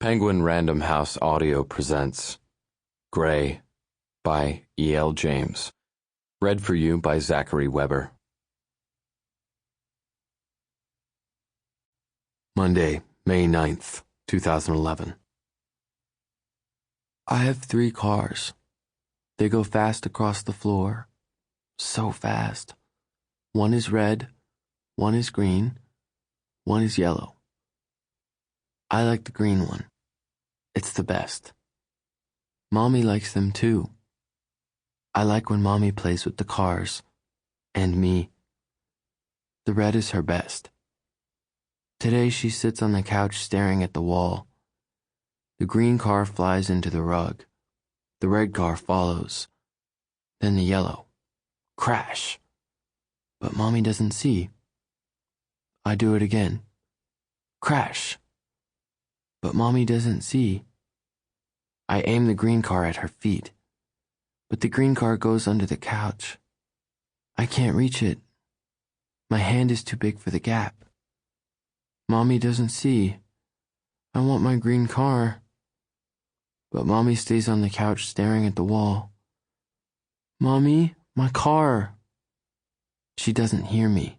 Penguin Random House Audio presents Gray by E.L. James. Read for you by Zachary Weber. Monday, May 9th, 2011. I have 3 cars. They go fast across the floor. So fast. One is red, one is green, one is yellow. I like the green one. It's the best. Mommy likes them too. I like when Mommy plays with the cars. And me. The red is her best. Today she sits on the couch staring at the wall. The green car flies into the rug. The red car follows. Then the yellow. Crash. But Mommy doesn't see. I do it again. Crash. But Mommy doesn't see. I aim the green car at her feet, but the green car goes under the couch. I can't reach it. My hand is too big for the gap. Mommy doesn't see. I want my green car. But Mommy stays on the couch staring at the wall. Mommy, my car. She doesn't hear me.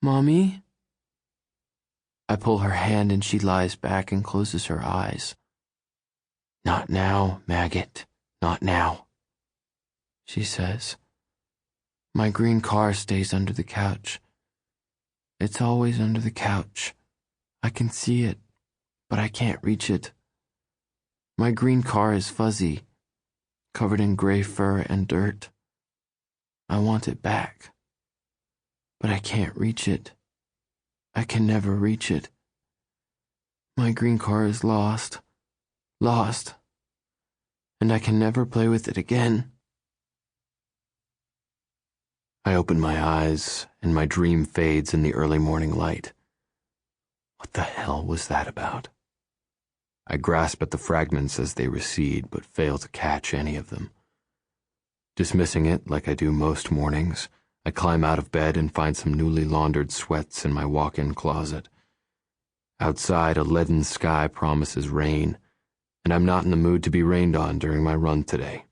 Mommy? I pull her hand and she lies back and closes her eyes. Not now, maggot, not now, she says. My green car stays under the couch. It's always under the couch. I can see it, but I can't reach it. My green car is fuzzy, covered in gray fur and dirt. I want it back, but I can't reach it. I can never reach it. My green car is lost, and I can never play with it again. I open my eyes, and my dream fades in the early morning light. What the hell was that about? I grasp at the fragments as they recede, but fail to catch any of them. Dismissing it like I do most mornings, I climb out of bed and find some newly laundered sweats in my walk-in closet. Outside, a leaden sky promises rain, and I'm not in the mood to be rained on during my run today.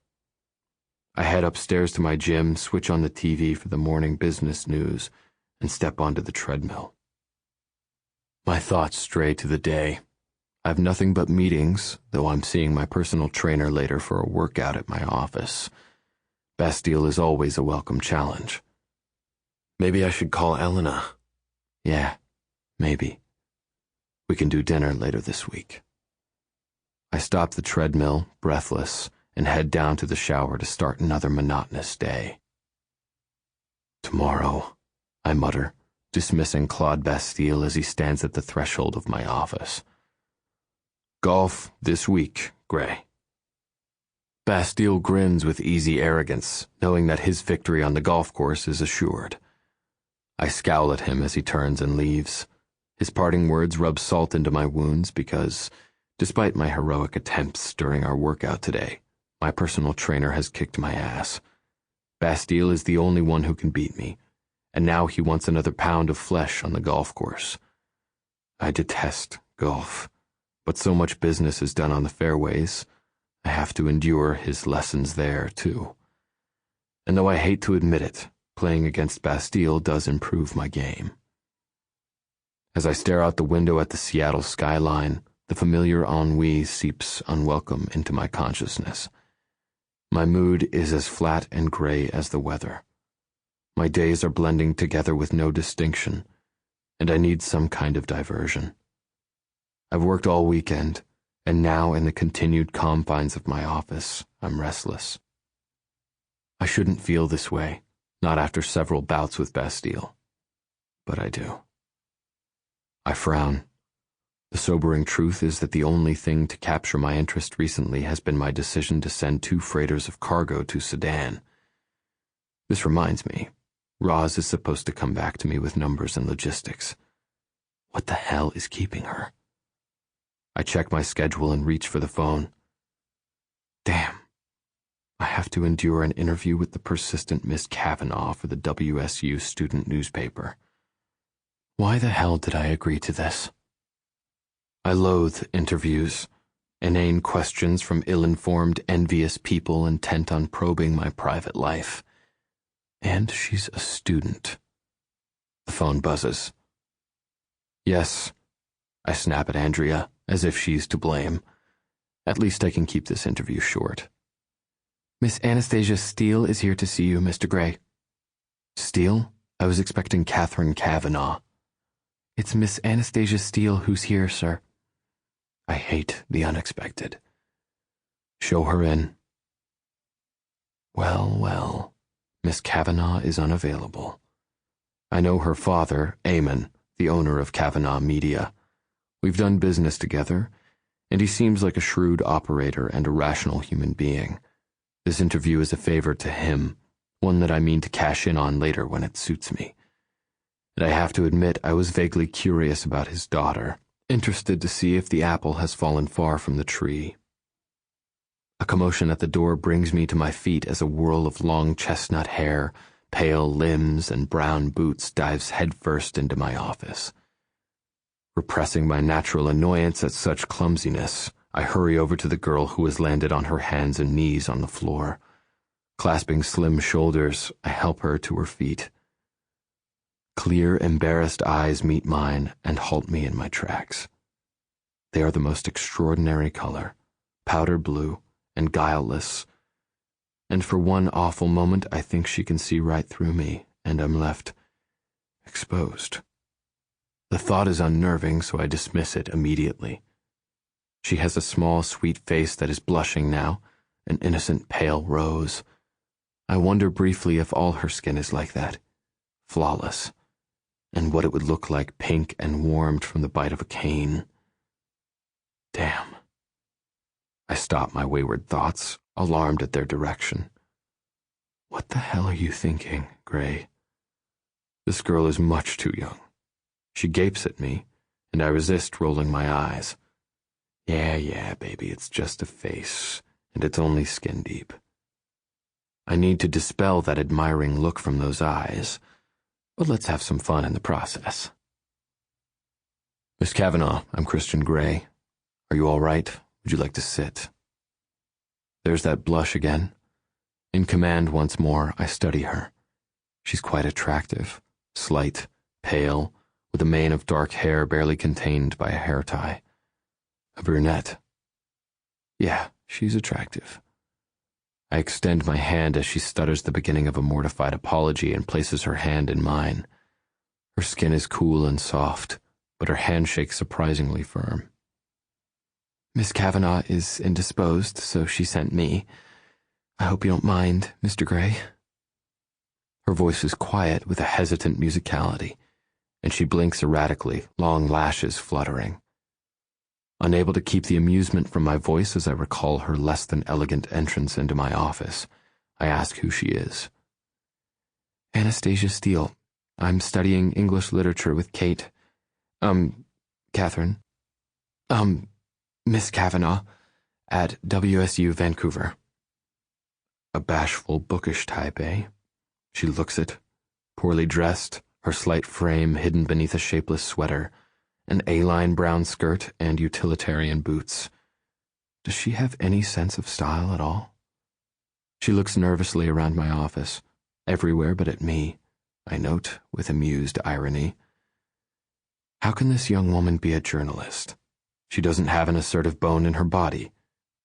I head upstairs to my gym, switch on the TV for the morning business news, and step onto the treadmill. My thoughts stray to the day. I have nothing but meetings, though I'm seeing my personal trainer later for a workout at my office. Bastille is always a welcome challenge. Maybe I should call Elena. Yeah, maybe. We can do dinner later this week. I stop the treadmill, breathless, and head down to the shower to start another monotonous day. Tomorrow, I mutter, dismissing Claude Bastille as he stands at the threshold of my office. Golf this week, Gray. Bastille grins with easy arrogance, knowing that his victory on the golf course is assured. I scowl at him as he turns and leaves. His parting words rub salt into my wounds because, despite my heroic attempts during our workout today, my personal trainer has kicked my ass. Bastille is the only one who can beat me, and now he wants another pound of flesh on the golf course. I detest golf, but so much business is done on the fairways, I have to endure his lessons there, too. And though I hate to admit it, playing against Bastille does improve my game. As I stare out the window at the Seattle skyline, the familiar ennui seeps unwelcome into my consciousness. My mood is as flat and gray as the weather. My days are blending together with no distinction, and I need some kind of diversion. I've worked all weekend, and now in the continued confines of my office, I'm restless. I shouldn't feel this way, not after several bouts with Bastille. But I do. I frown. The sobering truth is that the only thing to capture my interest recently has been my decision to send 2 freighters of cargo to Sudan. This reminds me, Roz is supposed to come back to me with numbers and logistics. What the hell is keeping her? I check my schedule and reach for the phone. Damn. I have to endure an interview with the persistent Miss Kavanaugh for the WSU student newspaper. Why the hell did I agree to this? I loathe interviews, inane questions from ill-informed, envious people intent on probing my private life. And she's a student. The phone buzzes. Yes, I snap at Andrea, as if she's to blame. At least I can keep this interview short. Miss Anastasia Steele is here to see you, Mr. Gray. Steele? I was expecting Catherine Kavanaugh. It's Miss Anastasia Steele who's here, sir. I hate the unexpected. Show her in. Well, well, Miss Kavanaugh is unavailable. I know her father, Eamon, the owner of Kavanaugh Media. We've done business together, and he seems like a shrewd operator and a rational human being. This interview is a favor to him, one that I mean to cash in on later when it suits me. And I have to admit I was vaguely curious about his daughter, interested to see if the apple has fallen far from the tree. A commotion at the door brings me to my feet as a whirl of long chestnut hair, pale limbs, and brown boots dives headfirst into my office. Repressing my natural annoyance at such clumsiness, I hurry over to the girl who has landed on her hands and knees on the floor. Clasping slim shoulders, I help her to her feet. Clear, embarrassed eyes meet mine and halt me in my tracks. They are the most extraordinary color, powder blue and guileless, and for one awful moment I think she can see right through me, and I'm left exposed. The thought is unnerving, so I dismiss it immediately. She has a small, sweet face that is blushing now, an innocent pale rose. I wonder briefly if all her skin is like that, flawless, and what it would look like pink and warmed from the bite of a cane. Damn. I stop my wayward thoughts, alarmed at their direction. What the hell are you thinking, Gray? This girl is much too young. She gapes at me, and I resist rolling my eyes. Yeah, baby, it's just a face, and it's only skin deep. I need to dispel that admiring look from those eyes, but let's have some fun in the process. Miss Kavanaugh, I'm Christian Gray. Are you all right? Would you like to sit? There's that blush again. In command once more, I study her. She's quite attractive, slight, pale, with a mane of dark hair barely contained by a hair tie. A brunette. Yeah, she's attractive. I extend my hand as she stutters the beginning of a mortified apology and places her hand in mine. Her skin is cool and soft, but her handshake surprisingly firm. Miss Kavanaugh is indisposed, so she sent me. I hope you don't mind, Mr. Gray. Her voice is quiet with a hesitant musicality, and she blinks erratically, long lashes fluttering. Unable to keep the amusement from my voice as I recall her less than elegant entrance into my office, I ask who she is. Anastasia Steele. I'm studying English literature with Kate. Catherine. Miss Kavanaugh at WSU Vancouver. A bashful, bookish type, eh? She looks it, poorly dressed, her slight frame hidden beneath a shapeless sweater, an A-line brown skirt, and utilitarian boots. Does she have any sense of style at all? She looks nervously around my office, everywhere but at me, I note with amused irony. How can this young woman be a journalist? She doesn't have an assertive bone in her body.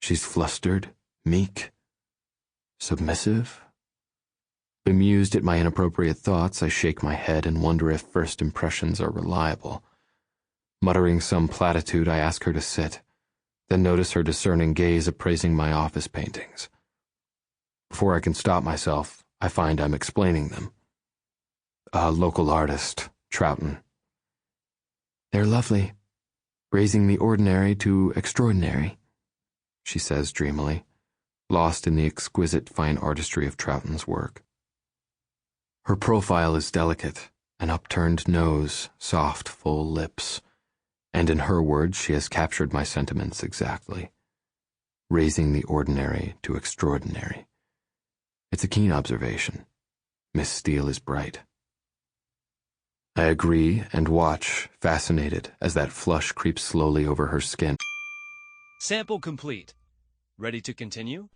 She's flustered, meek, submissive. Bemused at my inappropriate thoughts, I shake my head and wonder if first impressions are reliable. Muttering some platitude, I ask her to sit, then notice her discerning gaze appraising my office paintings. Before I can stop myself, I find I'm explaining them. A local artist, Troughton. They're lovely, raising the ordinary to extraordinary, she says dreamily, lost in the exquisite fine artistry of Troughton's work. Her profile is delicate, an upturned nose, soft, full lips, and in her words she has captured my sentiments exactly. Raising the ordinary to extraordinary. It's a keen observation. Miss Steele is bright. I agree and watch, fascinated, as that flush creeps slowly over her skin. Sample complete. Ready to continue?